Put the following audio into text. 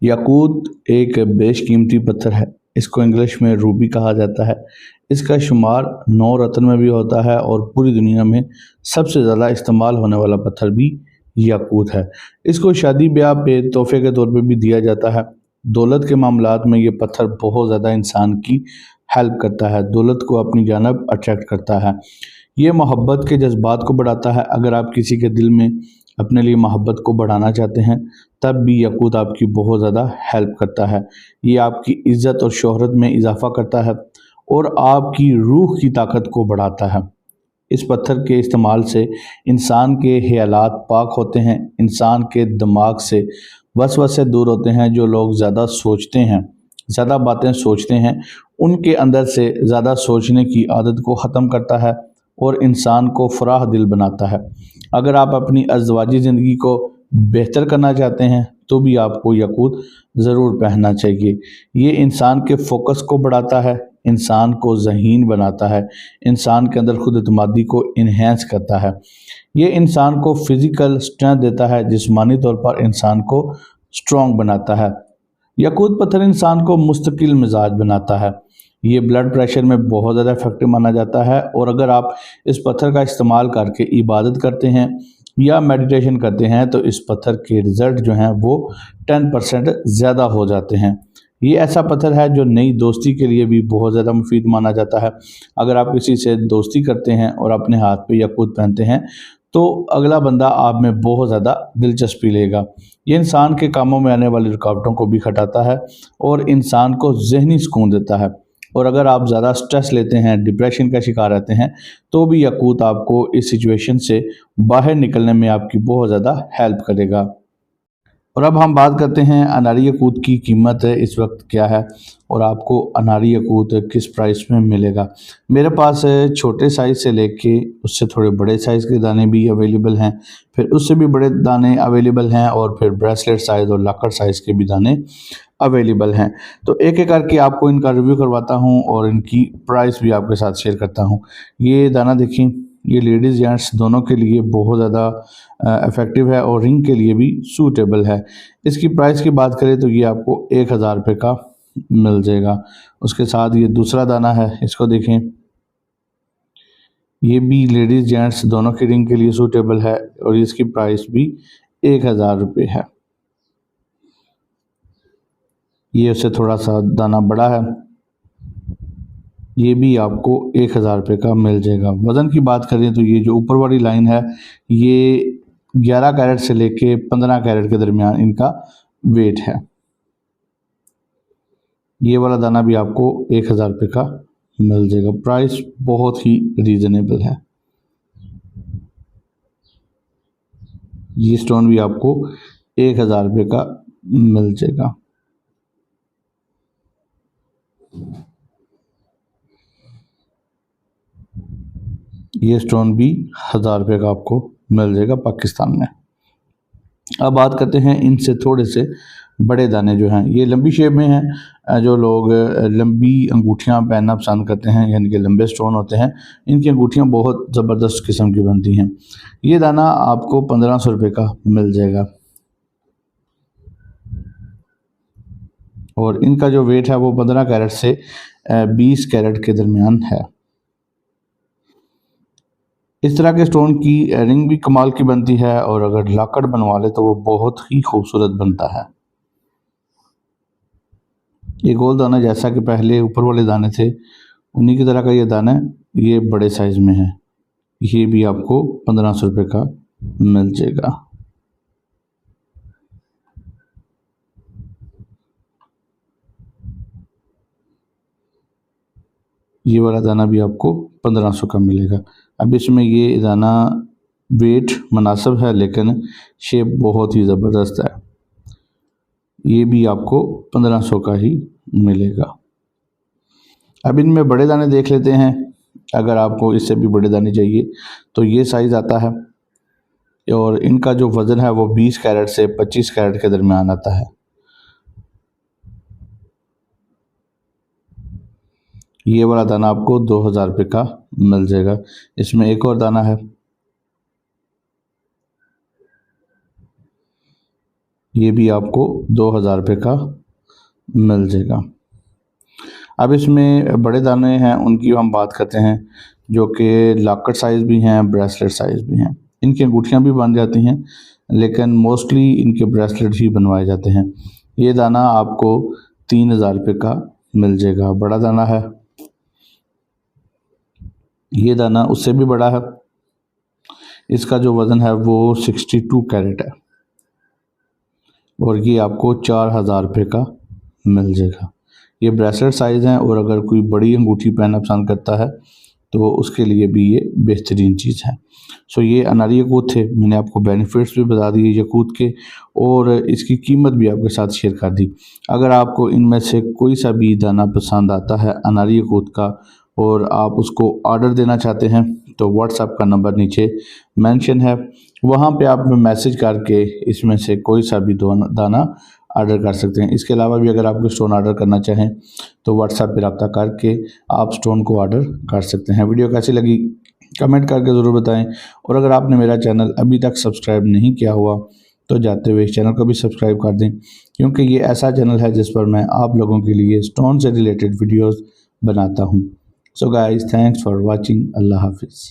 याकूत एक बेशकीमती पत्थर है। इसको इंग्लिश में रूबी कहा जाता है। इसका शुमार 9 रत्न में भी होता है और पूरी दुनिया में सबसे ज़्यादा इस्तेमाल होने वाला पत्थर भी याकूत है। इसको शादी ब्याह पे तोहफे के तौर पे भी दिया जाता है। दौलत के मामलात में ये पत्थर बहुत ज़्यादा इंसान की हेल्प करता है, दौलत को अपनी जानब अट्रैक्ट करता है। ये मोहब्बत के जज्बात को बढ़ाता है। अगर आप किसी के दिल में अपने लिए मोहब्बत को बढ़ाना चाहते हैं तब भी याकूत आपकी बहुत ज़्यादा हेल्प करता है। ये आपकी इज़्ज़त और शोहरत में इजाफ़ा करता है और आपकी रूह की ताकत को बढ़ाता है। इस पत्थर के इस्तेमाल से इंसान के ख़यालात पाक होते हैं, इंसान के दिमाग से वसवसे दूर होते हैं। जो लोग ज़्यादा सोचते हैं, ज़्यादा बातें सोचते हैं, उनके अंदर से ज़्यादा सोचने की आदत को ख़त्म करता है और इंसान को फराह दिल बनाता है। अगर आप अपनी अज़वाजी ज़िंदगी को बेहतर करना चाहते हैं तो भी आपको याकूत ज़रूर पहनना चाहिए। ये इंसान के फोकस को बढ़ाता है, इंसान को ज़हीन बनाता है, इंसान के अंदर खुद एतमादी को इन्हेंस करता है। ये इंसान को फ़िज़िकल स्ट्रेंथ देता है, जिस्मानी तौर पर इंसान को स्ट्रॉन्ग बनाता है। याकूत पत्थर इंसान को मुस्तकिल मिजाज बनाता है। ये ब्लड प्रेशर में बहुत ज़्यादा इफेक्टिव माना जाता है और अगर आप इस पत्थर का इस्तेमाल करके इबादत करते हैं या मेडिटेशन करते हैं तो इस पत्थर के रिज़ल्ट जो हैं वो 10% ज़्यादा हो जाते हैं। ये ऐसा पत्थर है जो नई दोस्ती के लिए भी बहुत ज़्यादा मुफीद माना जाता है। अगर आप किसी से दोस्ती करते हैं और अपने हाथ पे याकूत पहनते हैं तो अगला बंदा आप में बहुत ज़्यादा दिलचस्पी लेगा। ये इंसान के कामों में आने वाली रुकावटों को भी हटाता है और इंसान को ज़हनी सुकून देता है। और अगर आप ज़्यादा स्ट्रेस लेते हैं, डिप्रेशन का शिकार रहते हैं तो भी याकूत आपको इस सिचुएशन से बाहर निकलने में आपकी बहुत ज़्यादा हेल्प करेगा। और अब हम बात करते हैं अनारी याकूत की कीमत इस वक्त क्या है और आपको अनारी याकूत किस प्राइस में मिलेगा। मेरे पास छोटे साइज़ से लेके उससे थोड़े बड़े साइज़ के दाने भी अवेलेबल हैं, फिर उससे भी बड़े दाने अवेलेबल हैं और फिर ब्रेसलेट साइज़ और लॉकर साइज़ के भी दाने अवेलेबल हैं। तो एक एक करके आपको इनका रिव्यू करवाता हूँ और इनकी प्राइस भी आपके साथ शेयर करता हूँ। ये दाना देखिए, ये लेडीज़ जेंट्स दोनों के लिए बहुत ज़्यादा इफ़ेक्टिव है और रिंग के लिए भी सूटेबल है। इसकी प्राइस की बात करें तो ये आपको 1000 रुपये का मिल जाएगा। उसके साथ ये दूसरा दाना है, इसको देखें, ये भी लेडीज़ जेंट्स दोनों की रिंग के लिए सूटेबल है और इसकी प्राइस भी 1000 रुपये है। ये उससे थोड़ा सा दाना बड़ा है, ये भी आपको 1000 रुपये का मिल जाएगा। वज़न की बात करें तो ये जो ऊपर वाली लाइन है ये 11 कैरेट से लेके 15 कैरेट के दरमियान इनका वेट है। ये वाला दाना भी आपको 1000 रुपये का मिल जाएगा। प्राइस बहुत ही रीज़नेबल है। ये स्टोन भी आपको 1000 रुपये का मिल जाएगा। ये स्टोन भी 1000 रुपये का आपको मिल जाएगा पाकिस्तान में। अब बात करते हैं इनसे थोड़े से बड़े दाने जो हैं, ये लंबी शेप में हैं। जो लोग लंबी अंगूठियां पहनना पसंद करते हैं, यानी कि लंबे स्टोन होते हैं, इनकी अंगूठियां बहुत ज़बरदस्त किस्म की बनती हैं। ये दाना आपको 1500 रुपये का मिल जाएगा और इनका जो वेट है वो 15 कैरेट से 20 कैरेट के दरमियान है। इस तरह के स्टोन की रिंग भी कमाल की बनती है और अगर लॉकेट बनवा ले तो वो बहुत ही खूबसूरत बनता है। ये गोल दाना जैसा कि पहले ऊपर वाले दाने थे उन्हीं की तरह का ये दाना है, ये बड़े साइज़ में है। ये भी आपको 1500 रुपये का मिल जाएगा। ये वाला दाना भी आपको 1500 का मिलेगा। अब इसमें ये दाना वेट मुनासिब है लेकिन शेप बहुत ही ज़बरदस्त है। ये भी आपको 1500 का ही मिलेगा। अब इनमें बड़े दाने देख लेते हैं। अगर आपको इससे भी बड़े दाने चाहिए तो ये साइज़ आता है और इनका जो वज़न है वो 20 कैरेट से 25 कैरेट के दरमियान आता है। ये वाला दाना आपको 2000 रुपये का मिल जाएगा। इसमें एक और दाना है, ये भी आपको 2000 रुपये का मिल जाएगा। अब इसमें बड़े दाने हैं उनकी हम बात करते हैं, जो कि लॉकेट साइज़ भी हैं, ब्रेसलेट साइज़ भी हैं। इनकी अंगूठियाँ भी बन जाती हैं, लेकिन मोस्टली इनके ब्रेसलेट ही बनवाए जाते हैं। ये दाना आपको 3000 रुपये का मिल जाएगा, बड़ा दाना है। ये दाना उससे भी बड़ा है, इसका जो वज़न है वो 62 कैरेट है और ये आपको 4000 रुपये का मिल जाएगा। ये ब्रेसलेट साइज़ हैं और अगर कोई बड़ी अंगूठी पहनना पसंद करता है तो उसके लिए भी ये बेहतरीन चीज़ है। सो ये अनारी यकूत थे, मैंने आपको बेनिफिट्स भी बता दिए यकूत के और इसकी कीमत भी आपके साथ शेयर कर दी। अगर आपको इनमें से कोई सा भी दाना पसंद आता है अनारी यकूत का और आप उसको ऑर्डर देना चाहते हैं तो व्हाट्सएप का नंबर नीचे मेंशन है, वहाँ पे आप मैसेज करके इसमें से कोई सा भी दाना ऑर्डर कर सकते हैं। इसके अलावा भी अगर आप कोई स्टोन ऑर्डर करना चाहें तो व्हाट्सएप पर रब्ता करके आप स्टोन को ऑर्डर कर सकते हैं। वीडियो कैसी लगी कमेंट करके ज़रूर बताएं और अगर आपने मेरा चैनल अभी तक सब्सक्राइब नहीं किया हुआ तो जाते हुए इस चैनल को भी सब्सक्राइब कर दें, क्योंकि ये ऐसा चैनल है जिस पर मैं आप लोगों के लिए स्टोन से रिलेटेड वीडियोस बनाता हूँ। So guys, thanks for watching. अल्लाह हाफिज़।